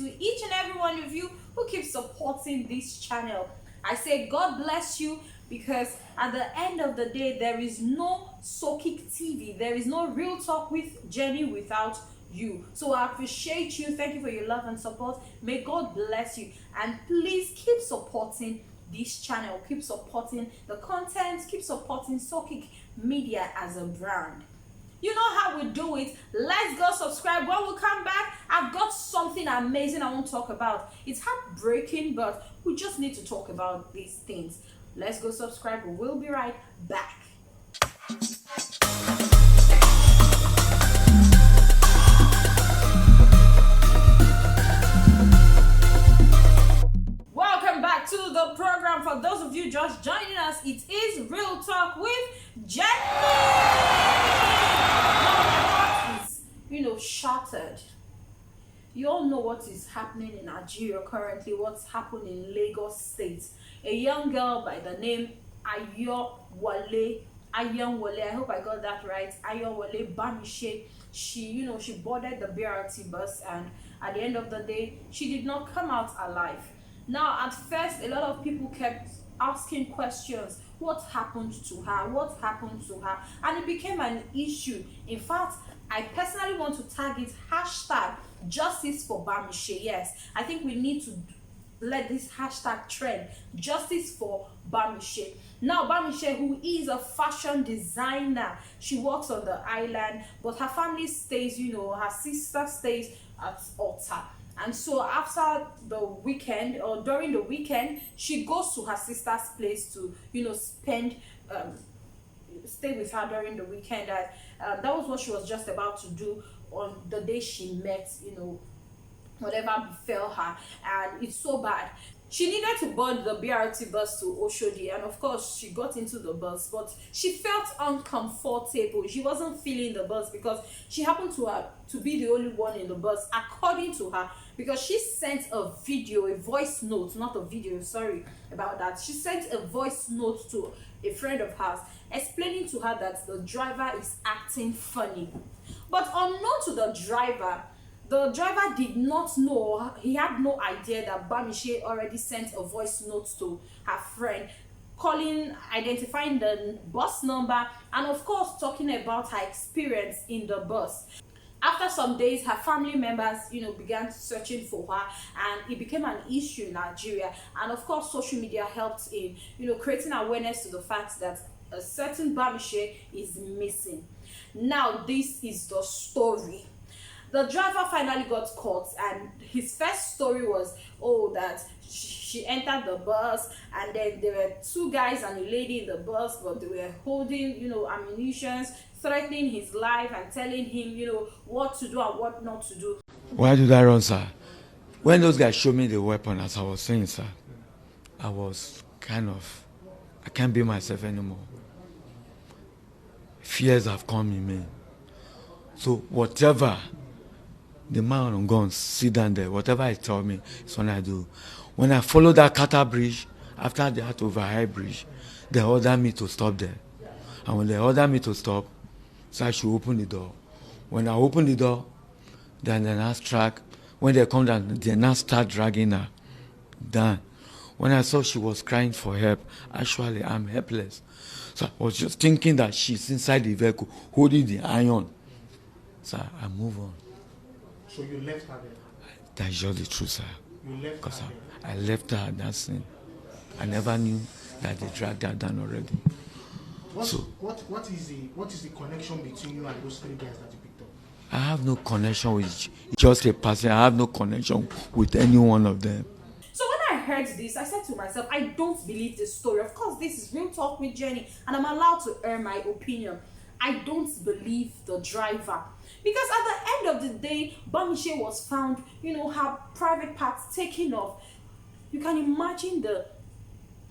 to each and every one of you who keep supporting this channel. I say God bless you, because at the end of the day, there is no Sokik TV, there is no Real Talk with Jenny without you. So I appreciate you. Thank you for your love and support. May God bless you, and please keep supporting this channel, keep supporting the content, keep supporting Sokik Media as a brand. You know how we do it. Let's go subscribe. When we come back, I've got something amazing I want to talk about. It's heartbreaking, but we just need to talk about these things. Let's go subscribe. We'll be right back. Welcome back to the program. For those of you just joining us, it is Real Talk with Jenny. Shattered. You all know what is happening in Nigeria currently, what's happened in Lagos State. A young girl by the name Ayowale, I hope I got that right, Ayowale Bamise, she boarded the BRT bus, and at the end of the day, she did not come out alive. Now, at first, a lot of people kept asking questions. What happened to her? What happened to her? And it became an issue. In fact, I personally want to tag it hashtag justice for Bamise. Yes, I think we need to let this hashtag trend, justice for Bamise. Now, Bamise, who is a fashion designer, she works on the island, but her family stays, her sister stays at Otta. And so after the weekend, or during the weekend, she goes to her sister's place to, stay with her during the weekend. That was what she was just about to do on the day she met, whatever befell her. And it's so bad. She needed to board the BRT bus to Oshodi, and of course she got into the bus, but she felt uncomfortable. She wasn't feeling the bus because she happened to be the only one in the bus, according to her, because she sent a voice note, not a video, sorry about that. She sent a voice note to a friend of hers, explaining to her that the driver is acting funny. But unknown to the driver did not know, he had no idea that Bamise already sent a voice note to her friend, identifying the bus number, and of course talking about her experience in the bus. After some days, her family members, began searching for her, and it became an issue in Nigeria. And of course, social media helped in, creating awareness to the fact that a certain Bamise is missing. Now, this is the story. The driver finally got caught, and his first story was, that she entered the bus, and then there were two guys and a lady in the bus, but they were holding, ammunitions, threatening his life and telling him, what to do and what not to do. Why did I run, sir? When those guys showed me the weapon, as I was saying, sir, I was I can't be myself anymore. Fears have come in me. So whatever the man on guns sit down there, whatever he told me is what I do. When I follow that Carter bridge, after that overhead bridge, they ordered me to stop there. And when they ordered me to stop, so I should open the door. When I open the door, then they now track. When they come down, they now start dragging her down. When I saw she was crying for help, actually I'm helpless. So I was just thinking that she's inside the vehicle, holding the iron. So I move on. So you left her there? That's just the truth, sir. You left her there? I left her at that scene. I never knew that they dragged her down already. What is the connection between you and those three guys that you picked up? I have no connection with just a person. I have no connection with any one of them. So when I heard this, I said to myself, I don't believe this story. Of course, this is Real Talk with Jenny, and I'm allowed to air my opinion. I don't believe the driver, because at the end of the day, Bamise was found, her private parts taken off. You can imagine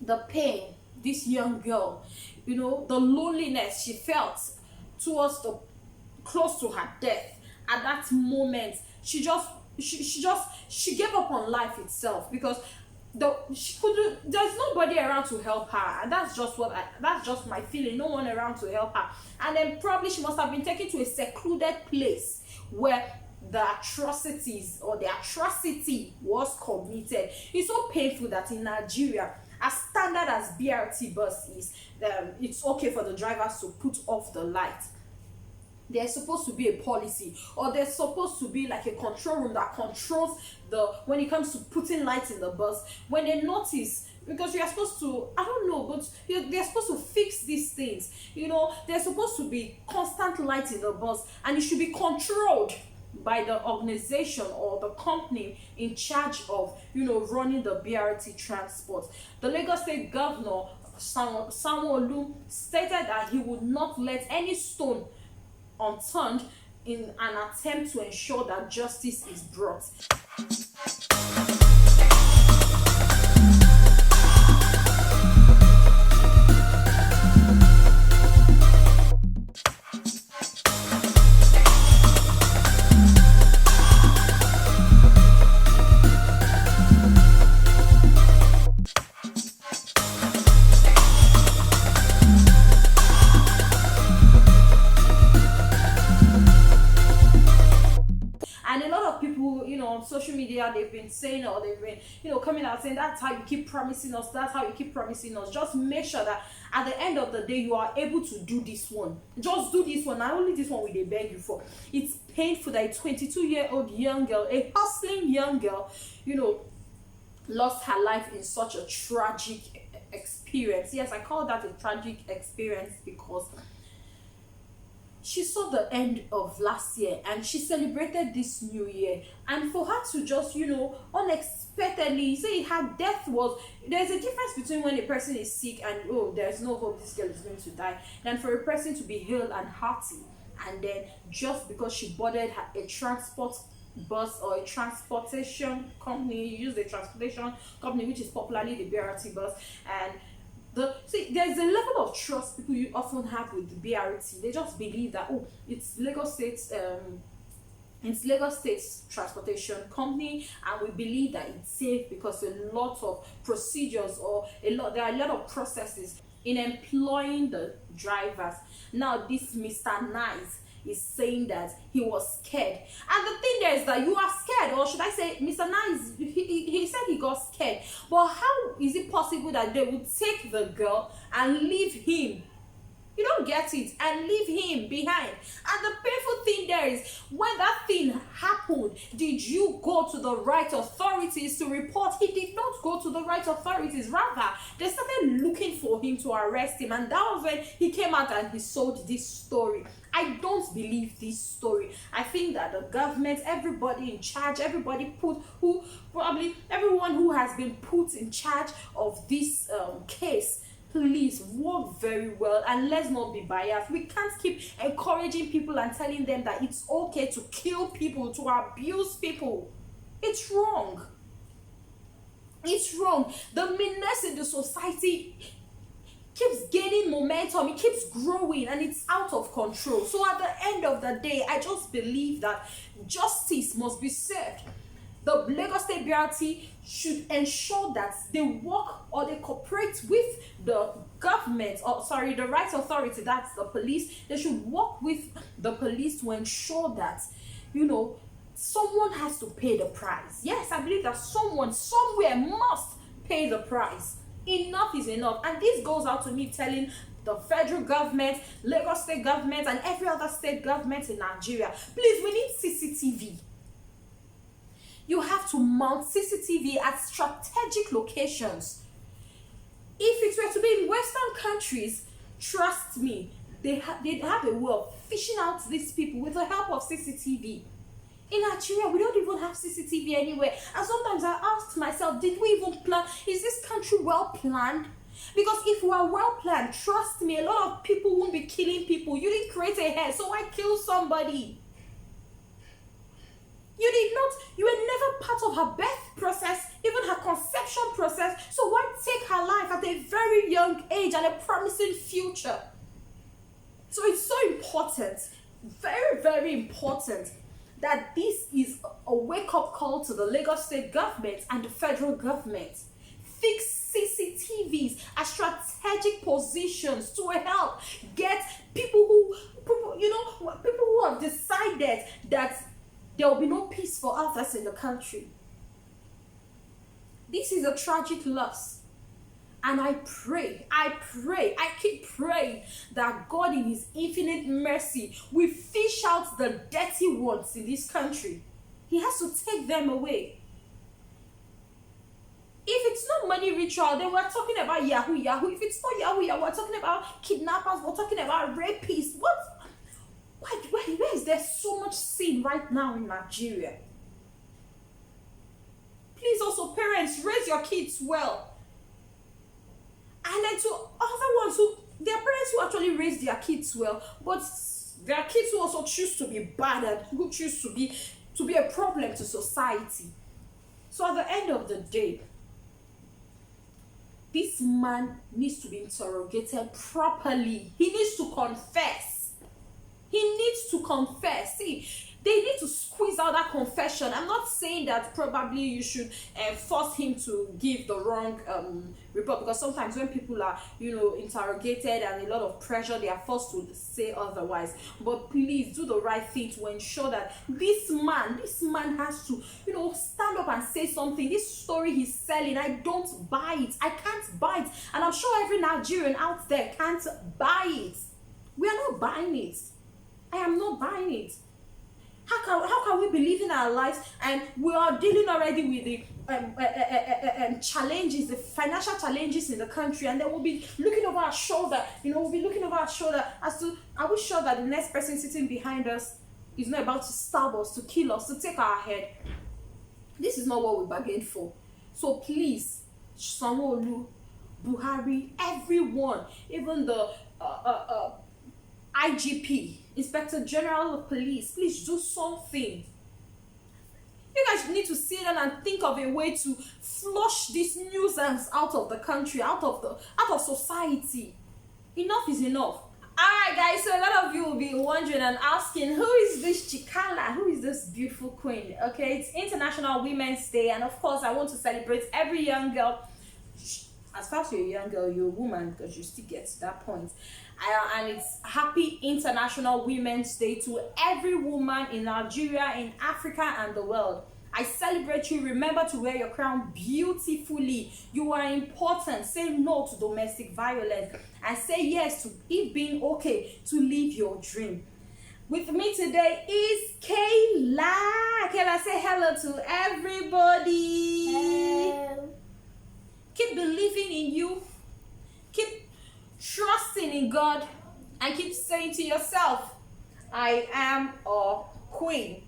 the pain this young girl, the loneliness she felt towards close to her death. At that moment, she gave up on life itself, because there's nobody around to help her, and that's just my feeling. No one around to help her. And then probably she must have been taken to a secluded place where the atrocities or the atrocity was committed. It's so painful that in Nigeria, as standard as BRT bus is, it's okay for the drivers to put off the light. There's supposed to be a policy, or there's supposed to be like a control room that controls the when it comes to putting lights in the bus. When they notice, because you're supposed to, I don't know, but they're supposed to fix these things. There's supposed to be constant light in the bus, and it should be controlled by the organization or the company in charge of running the BRT transport. The Lagos State Governor Sanwo-Olu stated that he would not let any stone unturned in an attempt to ensure that justice is brought. And a lot of people, on social media, they've been saying, or they've been, coming out saying, that's how you keep promising us, that's how you keep promising us. Just make sure that at the end of the day, you are able to do this one. Just do this one, not only this one will they beg you for. It's painful that a 22-year-old young girl, a hustling young girl, lost her life in such a tragic experience. Yes, I call that a tragic experience because she saw the end of last year and she celebrated this new year, and for her to just unexpectedly say her death was, there's a difference between when a person is sick and there's no hope, this girl is going to die, than for a person to be healed and hearty, and then just because she boarded a transport bus or a transportation company, use the transportation company which is popularly the BRT bus, and there's a level of trust people you often have with the BRT. They just believe that it's Lagos State's transportation company, and we believe that it's safe because a lot of procedures there are a lot of processes in employing the drivers. Now this Mr. Nice is saying that he was scared, and the thing there is that you are scared, or should I say Mr. Nice, he said he got scared, but how is it possible that they would take the girl and leave him? You don't get it, and leave him behind. And the painful thing there is, when that thing happened, did you go to the right authorities to report? He did not go to the right authorities. Rather, they started looking for him to arrest him, and that was when he came out and he sold this story. I don't believe this story. I think that the government, everybody in charge, everyone who has been put in charge of this case, please work very well, and let's not be biased. We can't keep encouraging people and telling them that it's okay to kill people, to abuse people. It's wrong. It's wrong. The meanness in the society keeps gaining momentum, it keeps growing, and it's out of control. So at the end of the day, I just believe that justice must be served. The Lagos State BRT should ensure that they work or they cooperate with the government, the right authority, that's the police. They should work with the police to ensure that, someone has to pay the price. Yes, I believe that someone, somewhere must pay the price. Enough is enough. And this goes out to me telling the federal government, Lagos State government, and every other state government in Nigeria, please, we need CCTV. You have to mount CCTV at strategic locations. If it were to be in Western countries, trust me, they'd have a way of fishing out these people with the help of CCTV. In Nigeria, we don't even have CCTV anywhere. And sometimes I ask myself, did we even plan? Is this country well planned? Because if we are well planned, trust me, a lot of people won't be killing people. You didn't create a hair, so why kill somebody? You were never part of her birth process, even her conception process, so why take her life at a very young age and a promising future? So it's so important, very, very important, that this is a wake-up call to the Lagos State government and the federal government. Fix CCTVs at strategic positions to help get people who have decided that There will be no peace for others in the country. This is a tragic loss. And I pray, I keep praying that God in his infinite mercy will fish out the dirty ones in this country. He has to take them away. If it's not money ritual, then we're talking about Yahoo Yahoo. If it's not Yahoo Yahoo, we're talking about kidnappers, we're talking about rapists. Where is there so much sin right now in Nigeria? Please also, parents, raise your kids well. And then to other ones who, their parents who actually raise their kids well, but there are kids who also choose to be bad and who choose to be a problem to society. So at the end of the day, this man needs to be interrogated properly. He needs to confess. He needs to confess. See, they need to squeeze out that confession. I'm not saying that probably you should force him to give the wrong report, because sometimes when people are, interrogated and a lot of pressure, they are forced to say otherwise. But please do the right thing to ensure that this man has to, stand up and say something. This story he's selling, I don't buy it. I can't buy it. And I'm sure every Nigerian out there can't buy it. We are not buying it. I am not buying it. How can we be living our lives and we are dealing already with the challenges, the financial challenges in the country, and then we'll be looking over our shoulder, as to, are we sure that the next person sitting behind us is not about to stab us, to kill us, to take our head? This is not what we bargained for. So please, Sanwo-Olu, Buhari, everyone, even the IGP, Inspector General of Police, please do something. You guys need to sit down and think of a way to flush this nuisance out of the country, out of society. Enough is enough. Alright guys, so a lot of you will be wondering and asking, who is this Chikala? Who is this beautiful queen? Okay, it's International Women's Day, and of course I want to celebrate every young girl. As far as you're a young girl, you're a woman, because you still get to that point. And it's happy International Women's Day to every woman in Nigeria, in Africa, and the world. I celebrate you. Remember to wear your crown beautifully. You are important. Say no to domestic violence and say yes to it being okay to live your dream. With me today is Kayla. Kayla, say hello to everybody. Hello. Keep believing in you. Keep trusting in God. And keep saying to yourself, I am a queen.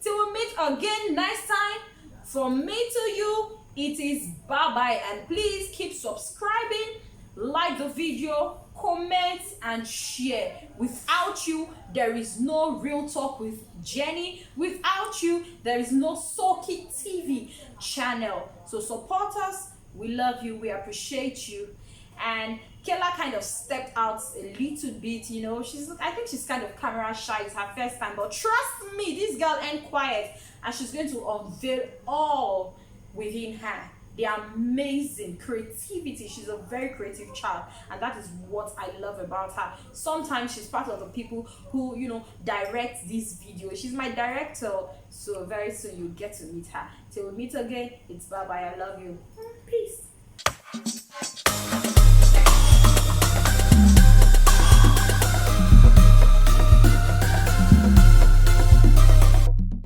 Till we meet again next time, from me to you, it is bye-bye. And please keep subscribing, like the video, comment, and share. Without you, there is no Real Talk with Jenny. Without you, there is no Soki TV channel. So support us. We love you. We appreciate you. And Kayla kind of stepped out a little bit, I think she's kind of camera shy. It's her first time, but trust me, this girl ain't quiet, and she's going to unveil all within her, the amazing creativity. She's a very creative child, and that is what I love about her. Sometimes she's part of the people who, direct this video. She's my director, so very soon you'll get to meet her. Till we meet again, it's bye-bye. I love you. Peace.